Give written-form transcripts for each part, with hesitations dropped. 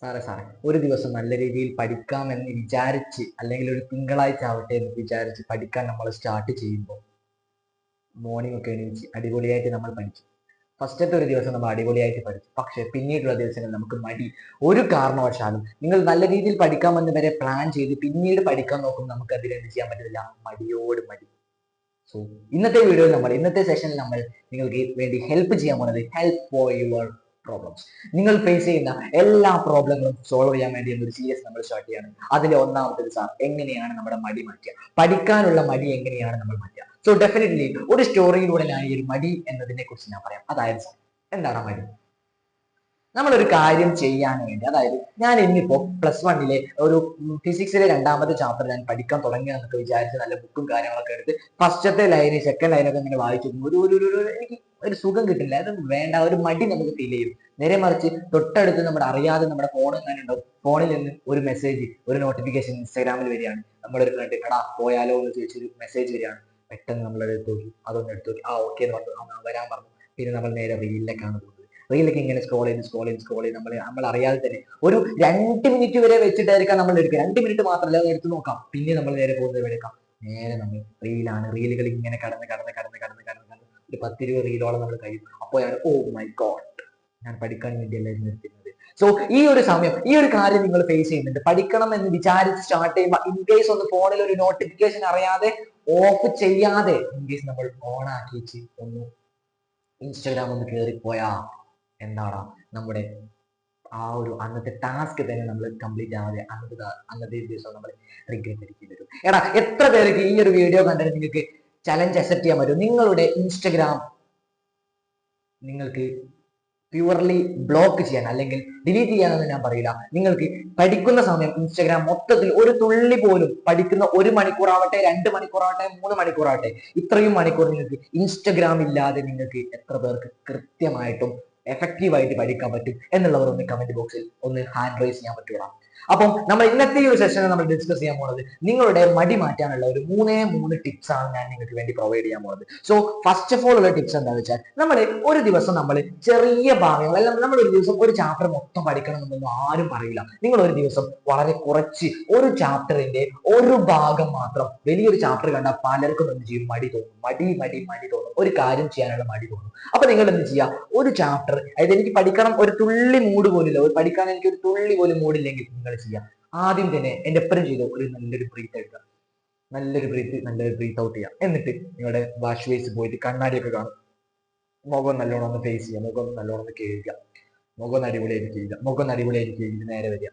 സാറേ ഒരു ദിവസം നല്ല രീതിയിൽ പഠിക്കാമെന്ന് വിചാരിച്ച് അല്ലെങ്കിൽ ഒരു തിങ്കളാഴ്ച ആവട്ടെ എന്ന് വിചാരിച്ച് പഠിക്കാൻ നമ്മൾ സ്റ്റാർട്ട് ചെയ്യുമ്പോൾ മോർണിംഗ് ഒക്കെ എണീച്ച് അടിപൊളിയായിട്ട് നമ്മൾ പഠിച്ചു. ഫസ്റ്റത്തെ ഒരു ദിവസം നമ്മൾ അടിപൊളിയായിട്ട് പഠിച്ചു. പക്ഷെ പിന്നീടുള്ള ദിവസങ്ങൾ നമുക്ക് മടി. ഒരു കാരണവശാലും നിങ്ങൾ നല്ല രീതിയിൽ പഠിക്കാമെന്ന് വരെ പ്ലാൻ ചെയ്ത് പിന്നീട് പഠിക്കാൻ നോക്കും, നമുക്ക് അതിൽ എന്ത് ചെയ്യാൻ പറ്റില്ല, മടിയോട് മടി. സോ ഇന്നത്തെ സെഷനിൽ നമ്മൾ നിങ്ങൾക്ക് വേണ്ടി ഹെൽപ്പ് ചെയ്യാൻ പോകുന്നത് ഹെൽപ്പ് ഫോർ യുവർ പ്രോബ്ലംസ്. നിങ്ങൾ ഫേസ് ചെയ്യുന്ന എല്ലാ പ്രോബ്ലങ്ങളും സോൾവ് ചെയ്യാൻ വേണ്ടി ഒരു സീരീസ് നമ്മൾ സ്റ്റാർട്ട് ചെയ്യാണ്. അതിലെ ഒന്നാമത്തെ സാർ എങ്ങനെയാണ് നമ്മുടെ മടി മാറ്റുക, പഠിക്കാനുള്ള മടി എങ്ങനെയാണ് നമ്മൾ മാറ്റുക. സോ ഡെഫിനറ്റ്ലി ഒരു സ്റ്റോറിയിലൂടെ ഞാൻ ഈ ഒരു മടി എന്നതിനെ കുറിച്ച് ഞാൻ പറയാം. അതായത് എന്താണ് മടി? നമ്മളൊരു കാര്യം ചെയ്യാൻ വേണ്ടി, അതായത് ഞാൻ ഇന്നിപ്പോ +1 ഒരു ഫിസിക്സിലെ 2ാമത്തെ ചാപ്റ്റർ ഞാൻ പഠിക്കാൻ തുടങ്ങിയെന്നൊക്കെ വിചാരിച്ച് നല്ല ബുക്കും കാര്യങ്ങളൊക്കെ എടുത്ത് ഫസ്റ്റത്തെ ലൈന് സെക്കൻഡ് ലൈനൊക്കെ ഇങ്ങനെ വായിച്ചു എനിക്ക് ഒരു സുഖം കിട്ടില്ല. അത് വേണ്ട, ഒരു മടി നമുക്ക് ഫീൽ ചെയ്യും. നേരെ മറിച്ച് തൊട്ടടുത്ത് നമ്മുടെ അറിയാതെ നമ്മുടെ ഫോൺ എങ്ങനെ ഉണ്ടാവും, ഫോണിൽ നിന്ന് ഒരു മെസ്സേജ്, ഒരു നോട്ടിഫിക്കേഷൻ ഇൻസ്റ്റാഗ്രാമിൽ വരികയാണ്. നമ്മുടെ ഒരു ഫ്രണ്ട് എടാ പോയാലോ എന്ന് ചോദിച്ചൊരു മെസ്സേജ് വരികയാണ്. പെട്ടെന്ന് നമ്മൾ എടുത്ത് നോക്കി, അതൊന്ന് എടുത്ത് നോക്കി, ഓക്കെ എന്ന് പറഞ്ഞു, വരാൻ പറഞ്ഞു. പിന്നെ നമ്മൾ നേരെ റീലിലേക്കാണ് പോകുന്നത്. റീലൊക്കെ ഇങ്ങനെ സ്ക്രോൾ ചെയ്ത് നമ്മൾ അറിയാതെ തന്നെ ഒരു 2 മിനിറ്റ് വരെ വെച്ചിട്ടായിരിക്കാം നമ്മൾ എടുക്കുക. 2 മിനിറ്റ് മാത്രമല്ല, അത് എടുത്ത് നോക്കാം. പിന്നെ നമ്മൾ നേരെ പോകുന്നത് എടുക്കാം, നേരെ നമ്മൾ റീലാണ്. റീലുകൾ ഇങ്ങനെ കടന്ന് ഒരു 10-20 റീലോളം നമ്മൾ കഴിയും. അപ്പോഴാണ് ഓ മൈ ഗോഡ്, ഞാൻ പഠിക്കാൻ വേണ്ടിയല്ല നിർത്തുന്നത്. സോ ഈ ഒരു സമയം, ഈ ഒരു കാര്യം നിങ്ങൾ ഫേസ് ചെയ്യുന്നുണ്ട്. പഠിക്കണം എന്ന് വിചാരിച്ച് സ്റ്റാർട്ട് ചെയ്യുമ്പോൾ ഇൻകേസ് ഒന്ന് ഫോണിൽ ഒരു നോട്ടിഫിക്കേഷൻ അറിയാതെ ഓഫ് ചെയ്യാതെ ഇൻകേസ് നമ്മൾ ഓൺ ആക്കി വെച്ച് ഒന്ന് ഇൻസ്റ്റാഗ്രാം ഒന്ന് കയറിപ്പോയാ എന്താണ് നമ്മുടെ ആ ഒരു അന്നത്തെ ടാസ്ക് തന്നെ നമ്മൾ കംപ്ലീറ്റ് ആവാതെ അന്നത്തെ ദിവസം നമ്മൾ റിഗ്രറ്റ് അടിക്കേണ്ടി വരും. എടാ എത്ര പേർക്ക് ഈ ഒരു വീഡിയോ കണ്ടിട്ട് നിങ്ങൾക്ക് ചലഞ്ച് അക്സെപ്റ്റ് ചെയ്യാൻ പറ്റും? നിങ്ങളുടെ ഇൻസ്റ്റഗ്രാം നിങ്ങൾക്ക് പ്യുവർലി ബ്ലോക്ക് ചെയ്യാൻ അല്ലെങ്കിൽ ഡിലീറ്റ് ചെയ്യാനൊന്നും ഞാൻ പറയില്ല. നിങ്ങൾക്ക് പഠിക്കുന്ന സമയം ഇൻസ്റ്റഗ്രാം മൊത്തത്തിൽ ഒരു തുള്ളി പോലും, പഠിക്കുന്ന 1 മണിക്കൂറാവട്ടെ, 2 മണിക്കൂറാവട്ടെ, 3 മണിക്കൂറാവട്ടെ, ഇത്രയും മണിക്കൂർ നിങ്ങൾക്ക് ഇൻസ്റ്റഗ്രാം ഇല്ലാതെ നിങ്ങൾക്ക് എത്ര പേർക്ക് കൃത്യമായിട്ടും എഫക്റ്റീവായിട്ട് പഠിക്കാൻ പറ്റും എന്നുള്ളവർ ഒന്ന് കമന്റ് ബോക്സിൽ ഒന്ന് ഹാൻഡ് റൈസ് ചെയ്യാൻ പറ്റുക. അപ്പം നമ്മൾ ഇന്നത്തെ ഈ ഒരു സെഷനിൽ നമ്മൾ ഡിസ്കസ് ചെയ്യാൻ പോകുന്നത് നിങ്ങളുടെ മടി മാറ്റാനുള്ള ഒരു 3 ടിപ്സ് ആണ് ഞാൻ നിങ്ങൾക്ക് വേണ്ടി പ്രൊവൈഡ് ചെയ്യാൻ പോകുന്നത്. സോ ഫസ്റ്റ് ഓഫ് ഓൾ ഉള്ള ടിപ്സ് എന്താണെന്ന് വെച്ചാൽ, നമ്മൾ ഒരു ദിവസം നമ്മൾ ചെറിയ ഭാഗങ്ങൾ, അല്ല നമ്മൾ ഒരു ദിവസം ഒരു ചാപ്റ്റർ മൊത്തം പഠിക്കണം എന്നൊന്നും ആരും പറയില്ല. നിങ്ങൾ ഒരു ദിവസം വളരെ കുറച്ച് ഒരു ചാപ്റ്ററിന്റെ ഒരു ഭാഗം മാത്രം, വലിയൊരു ചാപ്റ്റർ കണ്ടാൽ പലർക്കും എന്ത് ചെയ്യും, മടി തോന്നും. മടി തോന്നും, ഒരു കാര്യം ചെയ്യാനുള്ള മടി തോന്നും. അപ്പൊ നിങ്ങൾ എന്ത് ചെയ്യുക, ഒരു ചാപ്റ്റർ, അതായത് എനിക്ക് പഠിക്കണം ഒരു തുള്ളി മൂഡ് പോലില്ല, പഠിക്കാൻ എനിക്ക് ഒരു തുള്ളി പോലും മൂടില്ലെങ്കിൽ നിങ്ങൾ ചെയ്യാം, ആദ്യം തന്നെ എന്റെ എപ്പോഴും ചെയ്ത് ഒരു നല്ലൊരു ബ്രീത്ത് എടുക്കുക, നല്ലൊരു ബ്രീത്ത് ഔട്ട് ചെയ്യുക. എന്നിട്ട് നിങ്ങളുടെ വാഷ് ബേസ് പോയിട്ട് കണ്ണാടിയൊക്കെ കാണും, മുഖം നല്ലോണം ഒന്ന് ഫേസ് ചെയ്യുക, മുഖം നല്ലോണം ഒന്ന് കഴുകുക, മുഖം അടിപൊളിയായിട്ട് കഴുകി നേരെ വരിക.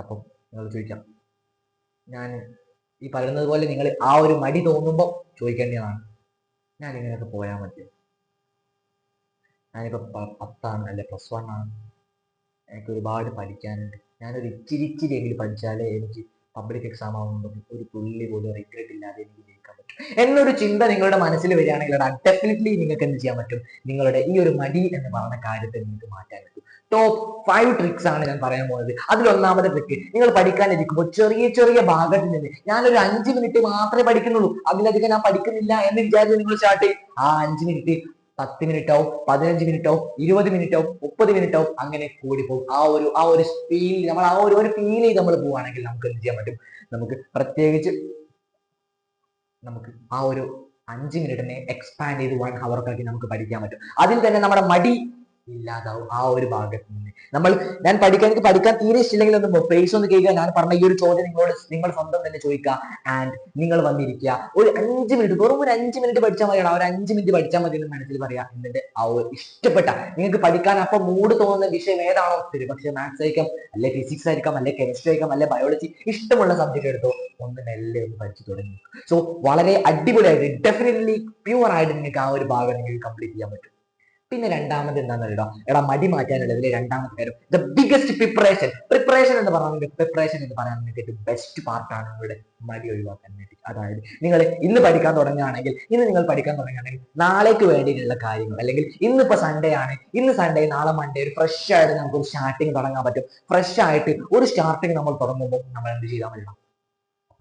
അപ്പം നിങ്ങൾ ചോദിക്കാം, ഞാൻ ഈ പറയുന്നത് പോലെ നിങ്ങൾ ആ ഒരു മടി തോന്നുമ്പോൾ ചോദിക്കേണ്ടതാണ്, ഞാൻ ഇങ്ങനെയൊക്കെ പോയാൽ മതിയോ? ഞാനിപ്പോൾ 10 അല്ലെ +1 ആണ്, എനിക്ക് ഒരുപാട് പഠിക്കാനുണ്ട്, ഞാനൊരു ഇച്ചിരി എങ്കിലും പഠിച്ചാലേ എനിക്ക് പബ്ലിക് എക്സാം ആവുമ്പോൾ ഒരു തുള്ളി പോലും റിഗ്രറ്റ് ഇല്ലാതെ എനിക്ക് ജയിക്കാൻ പറ്റും എന്നൊരു ചിന്ത നിങ്ങളുടെ മനസ്സിൽ വരികയാണെങ്കിൽ ഡെഫിനറ്റ്ലി നിങ്ങൾക്ക് എന്ത് ചെയ്യാൻ പറ്റും, നിങ്ങളുടെ ഈ ഒരു മടി എന്ന് പറയുന്ന കാര്യത്തെ നിങ്ങൾക്ക് മാറ്റാൻ പറ്റും. ടോപ്പ് 5 ട്രിക്സ് ആണ് ഞാൻ പറയാൻ പോകുന്നത്. അതിൽ ഒന്നാമത്തെ ട്രിക്ക്, നിങ്ങൾ പഠിക്കാനിരിക്കുമ്പോൾ ചെറിയ ഭാഗത്തിൽ നിന്ന് ഞാനൊരു 5 മിനിറ്റ് മാത്രമേ പഠിക്കുന്നുള്ളൂ, അതിലധികം ഞാൻ പഠിക്കുന്നില്ല എന്ന് വിചാരിച്ച് നിങ്ങൾ സ്റ്റാർട്ട് ചെയ്യും. ആ 5 മിനിറ്റ് 10 മിനിറ്റ് ആവും, 15 മിനിറ്റ് ആവും, 20 മിനിറ്റ് ആവും, 30 മിനിറ്റ് ആവും, അങ്ങനെ കൂടിപ്പോകും. ആ ഒരു ഫീൽ നമ്മൾ ഒരു ഫീൽ ചെയ്ത് നമ്മൾ പോവുകയാണെങ്കിൽ നമുക്ക് എന്ത് ചെയ്യാൻ പറ്റും, നമുക്ക് പ്രത്യേകിച്ച് നമുക്ക് ആ ഒരു 5 മിനിറ്റിനെ എക്സ്പാൻഡ് ചെയ്ത് 1 ഹവറൊക്കെ നമുക്ക് പഠിക്കാൻ പറ്റും. അതിൽ തന്നെ നമ്മുടെ മടി ഇല്ലാതാവും. ആ ഒരു ഭാഗത്ത് നിന്ന് എനിക്ക് പഠിക്കാൻ തീരെ ഇഷ്ടമില്ലെങ്കിൽ ഒന്ന് ഫേസ് ഒന്ന് കേൾക്കുക, ഞാൻ പറഞ്ഞ ഈ ഒരു ചോദ്യം നിങ്ങൾ സ്വന്തം തന്നെ ചോദിക്കുക, ആൻഡ് നിങ്ങൾ വന്നിരിക്കുക. ഒരു 5 മിനിറ്റ്, വെറും ഒരു 5 മിനിറ്റ് പഠിച്ചാൽ മതിയാണ്. ഒരു 5 മിനിറ്റ് പഠിച്ചാൽ മതി എന്ന് മനസ്സിൽ പറയാം. എന്നിട്ട് ആ ഒരു ഇഷ്ടപ്പെട്ട, നിങ്ങൾക്ക് പഠിക്കാൻ അപ്പൊ മൂഡ് തോന്നുന്ന വിഷയം ഏതാണോ, ശരി, പക്ഷെ മാത്സ് ആയിരിക്കാം, അല്ലെ ഫിസിക്സ് ആയിരിക്കാം, അല്ലെ കെമിസ്ട്രി ആയിരിക്കാം, അല്ലെ ബയോളജി, ഇഷ്ടമുള്ള സബ്ജക്ട് എടുത്തോ, ഒന്ന് മെല്ലെ ഒന്ന് പഠിച്ചു തുടങ്ങി. സോ വളരെ അടിപൊളിയായിട്ട് ഡെഫിനറ്റ്ലി പ്യുവർ ആയിട്ട് നിങ്ങൾക്ക് ആ ഒരു ഭാഗം നിങ്ങൾക്ക് കംപ്ലീറ്റ് ചെയ്യാൻ പറ്റും. പിന്നെ രണ്ടാമത് എന്താണെന്ന് എടാ മടി മാറ്റാനുള്ളതിൽ രണ്ടാമത്തെ കാര്യം, ദ ബിഗസ്റ്റ് പ്രിപ്പറേഷൻ എന്ന് പറയാൻ വേണ്ടിയിട്ട് ബെസ്റ്റ് പാർട്ടാണ് നിങ്ങളുടെ മടി ഒഴിവാക്കാൻ വേണ്ടി. അതായത് നിങ്ങൾ ഇന്ന് പഠിക്കാൻ തുടങ്ങുകയാണെങ്കിൽ, നാളേക്ക് വേണ്ടിയിട്ടുള്ള കാര്യങ്ങൾ, അല്ലെങ്കിൽ ഇന്നിപ്പോ സൺഡേ ആണ്, ഇന്ന് സൺഡേ നാളെ മൺഡേ, ഒരു ഫ്രഷ് ആയിട്ട് നമുക്ക് ഒരു സ്റ്റാർട്ടിങ് തുടങ്ങാൻ പറ്റും. ഫ്രഷ് ആയിട്ട് ഒരു സ്റ്റാർട്ടിങ് നമ്മൾ തുടങ്ങുമ്പോൾ നമ്മൾ എന്ത് ചെയ്താൽ മതി,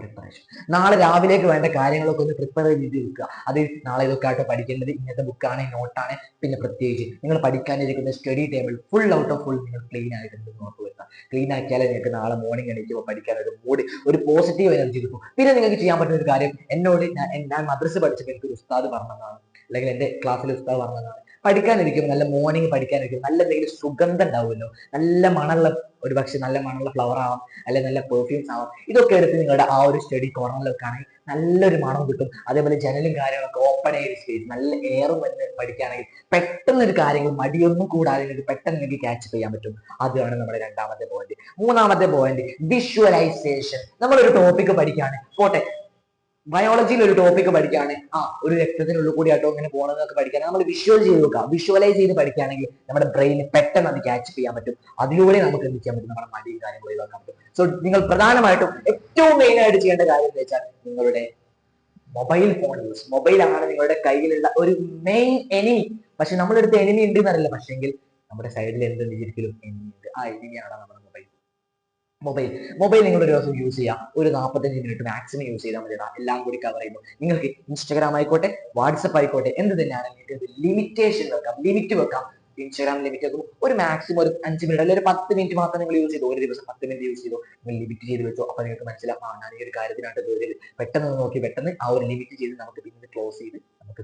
പ്രിപ്പറേഷൻ. നാളെ രാവിലേക്ക് വേണ്ട കാര്യങ്ങളൊക്കെ ഒന്ന് പ്രിപ്പയർ ചെയ്ത് വെക്കുക. അത് നാളെ ഇതൊക്കെ ആയിട്ട് പഠിക്കേണ്ടത് ഇങ്ങനത്തെ ബുക്കാണ്, നോട്ടാണ്. പിന്നെ പ്രത്യേകിച്ച് നിങ്ങൾ പഠിക്കാനിരിക്കുന്ന study table full out of full നിങ്ങൾ ക്ലീൻ ആയിട്ടുണ്ടെന്ന് ഉറപ്പുവരുത്തുക. ക്ലീൻ ആക്കിയാലേ നിങ്ങൾക്ക് നാളെ മോർണിംഗ് എണീക്കുമ്പോൾ പഠിക്കാൻ ഒരു മൂഡ്, ഒരു പോസിറ്റീവ് എനർജി കിട്ടും. പിന്നെ നിങ്ങൾക്ക് ചെയ്യാൻ പറ്റുന്ന ഒരു കാര്യം, എന്നോട് ഞാൻ മദ്രസ പഠിച്ചപ്പോൾ എനിക്കൊരു ഉസ്താദ് പറഞ്ഞതാണ്, അല്ലെങ്കിൽ എന്റെ ക്ലാസ്സിൽ ഉസ്താദ് പറഞ്ഞതാണ്, പഠിക്കാനിരിക്കും നല്ല മോർണിംഗ് പഠിക്കാനിരിക്കും നല്ല എന്തെങ്കിലും സുഗന്ധം ഉണ്ടാവുമല്ലോ, നല്ല മണമുള്ള, ഒരു പക്ഷെ നല്ല മണമുള്ള ഫ്ലവർ ആവാം, അല്ലെങ്കിൽ നല്ല പെർഫ്യൂംസ് ആവാം, ഇതൊക്കെ എടുത്ത് നിങ്ങളുടെ ആ ഒരു സ്റ്റഡി കോർണറിൽ വെക്കുകയാണെങ്കിൽ നല്ലൊരു മണം കിട്ടും. അതേപോലെ ജനലും കാര്യങ്ങളൊക്കെ ഓപ്പൺ എയർ സ്പേസ്, നല്ല എയറും വന്ന് പഠിക്കുകയാണെങ്കിൽ പെട്ടെന്ന് ഒരു കാര്യങ്ങൾ മടിയൊന്നും കൂടാതെ നിങ്ങൾക്ക് പെട്ടെന്ന് നിങ്ങൾക്ക് ക്യാച്ച് ചെയ്യാൻ പറ്റും. അതാണ് നമ്മുടെ രണ്ടാമത്തെ പോയിന്റ്. മൂന്നാമത്തെ പോയിന്റ് വിഷ്വലൈസേഷൻ. നമ്മളൊരു ടോപ്പിക് പഠിക്കുകയാണ്, പോട്ടെ ബയോളജിയിൽ ഒരു ടോപ്പിക് പഠിക്കുകയാണ്, ഒരു രക്തത്തിനുള്ളിൽ കൂടി ആട്ടോ ഇങ്ങനെ പോകണമെന്നൊക്കെ പഠിക്കുകയാണെങ്കിൽ നമ്മൾ വിഷ്വൽ ചെയ്ത് നോക്കുക, വിഷ്വലൈസ് ചെയ്ത് പഠിക്കുകയാണെങ്കിൽ നമ്മുടെ ബ്രെയിനിൽ പെട്ടെന്ന് അത് ക്യാച്ച് ചെയ്യാൻ പറ്റും. അതിലൂടെ നമുക്ക് എന്ത് ചെയ്യാൻ പറ്റും, നമ്മുടെ മടിയും കാര്യങ്ങളും ഒഴിവാക്കാൻ പറ്റും. സോ നിങ്ങൾ പ്രധാനമായിട്ടും ഏറ്റവും മെയിൻ ആയിട്ട് ചെയ്യേണ്ട കാര്യം എന്ന് വെച്ചാൽ നിങ്ങളുടെ മൊബൈൽ ഫോൺ യൂസ്. മൊബൈലാണ് നിങ്ങളുടെ കയ്യിലുള്ള ഒരു മെയിൻ എനിമി. പക്ഷെ നമ്മളെടുത്ത് എനിമി ഉണ്ട് എന്നറിയില്ല, പക്ഷെങ്കിൽ നമ്മുടെ സൈഡിൽ എന്തുണ്ട്, ശരിക്കും എനിമി ഉണ്ട്. ആ എനിമിയാണ് നമ്മുടെ മൊബൈൽ നിങ്ങൾ ഒരു ദിവസം യൂസ് ചെയ്യാം, ഒരു 45 മിനിറ്റ് മാക്സിമം യൂസ് ചെയ്താൽ മതി. എല്ലാം കൂടി കവർ ചെയ്യുമ്പോൾ നിങ്ങൾക്ക് ഇൻസ്റ്റാഗ്രാം ആയിക്കോട്ടെ, വാട്സപ്പ് ആയിക്കോട്ടെ, എന്ത് തന്നെയാണ് നിങ്ങൾക്ക് ലിമിറ്റേഷൻ വെക്കാം, ലിമിറ്റ് വെക്കാം. ഇൻസ്റ്റാഗ്രാം ലിമിറ്റ് വെക്കും, ഒരു മാക്സിമം ഒരു 5 മിനിറ്റ് അല്ലെങ്കിൽ ഒരു 10 മിനിറ്റ് മാത്രം നിങ്ങൾ യൂസ് ചെയ്തു, ഒരു ദിവസം 10 മിനിറ്റ് യൂസ് ചെയ്തു, നിങ്ങൾ ലിമിറ്റ് ചെയ്ത് വെച്ചോ. അപ്പൊ നിങ്ങൾക്ക് മനസ്സിലാക്കാം, ഞാൻ ഈ ഒരു കാര്യത്തിനായിട്ട് ജോലി പെട്ടെന്ന് നോക്കി പെട്ടെന്ന് ആ ഒരു ലിമിറ്റ് ചെയ്ത് നമുക്ക് പിന്നെ ക്ലോസ് ചെയ്ത് നമുക്ക്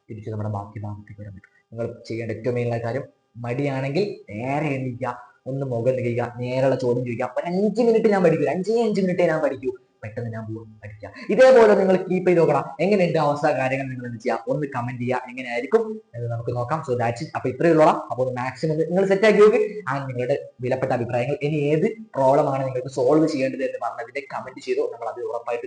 തിരിച്ച് നമ്മുടെ ബാക്കി ഭാഗത്തേക്ക് വരാൻ പറ്റും. നിങ്ങൾ ചെയ്യേണ്ട ഏറ്റവും മെയിൻ കാര്യം, മടിയാണെങ്കിൽ നേരെ എണീക്കുക, ഒന്ന് മുഖം കഴിക്കുക, നേരെയുള്ള ചോദ്യം ചോദിക്കുക. ഒരു 5 മിനിറ്റ് ഞാൻ പഠിക്കൂ, 5 മിനിറ്റേ ഞാൻ പഠിക്കൂ, പെട്ടെന്ന് ഞാൻ പോകും പഠിക്കുക. ഇതേപോലെ നിങ്ങൾ കീപ്പ് ചെയ്ത് നോക്കണം. എങ്ങനെയുണ്ട് അവസ്ഥ, കാര്യങ്ങൾ നിങ്ങൾ എന്ത് ചെയ്യുക, ഒന്ന് കമന്റ് ചെയ്യുക, എങ്ങനെയായിരിക്കും എന്ന് നമുക്ക് നോക്കാം. So that's it. അപ്പൊ ഇത്രയേ ഉള്ളൂ. അപ്പോൾ മാക്സിമം നിങ്ങൾ സെറ്റ് ആക്കി നോക്കി. ആൻഡ് നിങ്ങളുടെ വിലപ്പെട്ട അഭിപ്രായങ്ങൾ, ഇനി ഏത് പ്രോബ്ലം ആണ് നിങ്ങൾക്ക് സോൾവ് ചെയ്യേണ്ടത് എന്ന് പറഞ്ഞതിന്റെ കമന്റ് ചെയ്തു, നമ്മൾ അത് ഉറപ്പായിട്ട്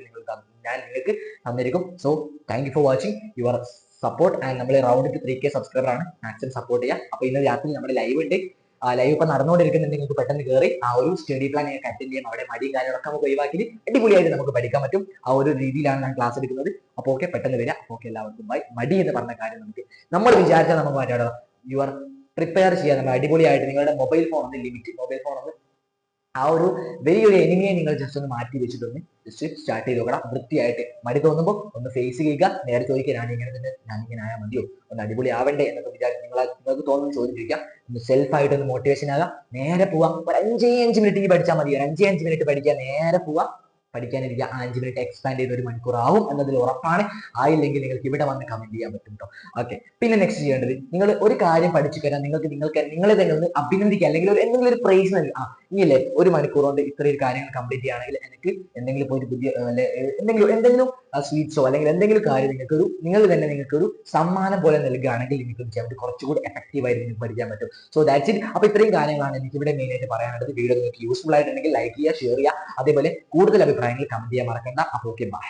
ഞാൻ നിങ്ങൾക്ക് തന്നിരിക്കും. So thank you for watching your support. And നമ്മൾ റൗണ്ട് ടു 3K സബ്സ്ക്രൈബർ ആണ്, മാക്സിമം സപ്പോർട്ട് ചെയ്യുക. അപ്പൊ ഇന്ന് രാത്രി നമ്മുടെ ലൈവ് ഉണ്ട്, ലൈവ് ഇപ്പൊ നടന്നുകൊണ്ടിരിക്കുന്നുണ്ട്. നിങ്ങൾക്ക് പെട്ടെന്ന് കയറി ആ ഒരു സ്റ്റഡി പ്ലാൻ നിങ്ങൾക്ക് അറ്റൻഡ് ചെയ്യാം. അവിടെ മടിയും കാര്യങ്ങളൊക്കെ നമുക്ക് ഒഴിവാക്കി അടിപൊളിയായിട്ട് നമുക്ക് പഠിക്കാൻ പറ്റും. ആ ഒരു രീതിയിലാണ് ഞാൻ ക്ലാസ് എടുക്കുന്നത്. അപ്പോൾ ഓക്കെ, പെട്ടെന്ന് വരിക. ഓക്കെ, എല്ലാവർക്കും ബൈ. മടി എന്ന് പറഞ്ഞ കാര്യം നമ്മൾ വിചാരിച്ചാൽ നമുക്ക് മാറ്റാം. യു ആർ പ്രിപ്പയർ ചെയ്യാൻ നമ്മൾ അടിപൊളിയായിട്ട് നിങ്ങളുടെ മൊബൈൽ ഫോൺ ഒന്ന് ലിമിറ്റ്, മൊബൈൽ ഫോൺ ഒന്ന് ആ ഒരു വലിയൊരു എനിമിയെ നിങ്ങൾ ജസ്റ്റ് ഒന്ന് മാറ്റി വെച്ചിട്ടൊന്ന് ജസ്റ്റ് സ്റ്റാർട്ട് ചെയ്ത് നോക്കണം. വൃത്തിയായിട്ട് മടി തോന്നുമ്പോൾ ഒന്ന് ഫേസ് ചെയ്യുക, നേരെ ചോദിക്കുക, ഞാൻ ഇങ്ങനെ ആയാൽ മതിയോ, ഒന്ന് അടിപൊളി ആവണ്ടേ എന്നൊക്കെ വിചാരിച്ച് നിങ്ങൾക്ക് തോന്നുന്ന ചോദ്യം ചോദിക്കുക. ഒന്ന് സെൽഫായിട്ട് ഒന്ന് മോട്ടിവേഷൻ ആകാം, നേരെ പോവാം. ഒരു 5 മിനിറ്റ് പഠിച്ചാൽ മതി, ഒരു 5 മിനിറ്റ് പഠിക്കുക, നേരെ പോവാം, പഠിക്കാനിരിക്കുക. 5 മിനിറ്റ് എക്സ്പാൻഡ് ചെയ്ത് 1 മണിക്കൂർ ആവും എന്നതിൽ ഉറപ്പാണ്. ആയില്ലെങ്കിൽ നിങ്ങൾക്ക് ഇവിടെ വന്ന് കമന്റ് ചെയ്യാൻ പറ്റും കേട്ടോ. ഓക്കെ, പിന്നെ നെക്സ്റ്റ് ചെയ്യേണ്ടത്, നിങ്ങൾ ഒരു കാര്യം പഠിച്ചു കഴിഞ്ഞാൽ നിങ്ങളെ തന്നെ ഒന്ന് അഭിനന്ദിക്കുക, അല്ലെങ്കിൽ എന്തെങ്കിലും ഒരു പ്രൈസ് നൽകുക. ഇനിയല്ലേ 1 മണിക്കൂർ കൊണ്ട് ഇത്രയും കാര്യങ്ങൾ കംപ്ലീറ്റ് ചെയ്യുകയാണെങ്കിൽ എനിക്ക് എന്തെങ്കിലും ഒരു പുതിയ എന്തെങ്കിലും സ്വീറ്റ്സോ അല്ലെങ്കിൽ എന്തെങ്കിലും കാര്യം നിങ്ങൾ തന്നെ നിങ്ങൾക്കൊരു സമ്മാനം പോലെ നൽകുകയാണെങ്കിൽ നിങ്ങൾക്ക് ചെയ്യാൻ പറ്റും, കുറച്ചുകൂടി എഫക്റ്റീവ് ആയിട്ട് നിങ്ങൾക്ക് പഠിക്കാൻ പറ്റും. So that's it. അപ്പൊ ഇത്രയും കാര്യങ്ങളാണ് എനിക്ക് ഇവിടെ മെയിൻ ആയിട്ട് പറയാനുള്ളത്. വീഡിയോ നിങ്ങൾക്ക് യൂസ്ഫുൾ ആയിട്ടുണ്ടെങ്കിൽ ലൈക്ക് ചെയ്യുക, ഷെയർ ചെയ്യുക, അതേപോലെ കൂടുതൽ അഭിപ്രായങ്ങൾ കമന്റ് ചെയ്യാൻ മറക്കണ്ട. അപ്പോൾ ഓക്കെ, ബൈ.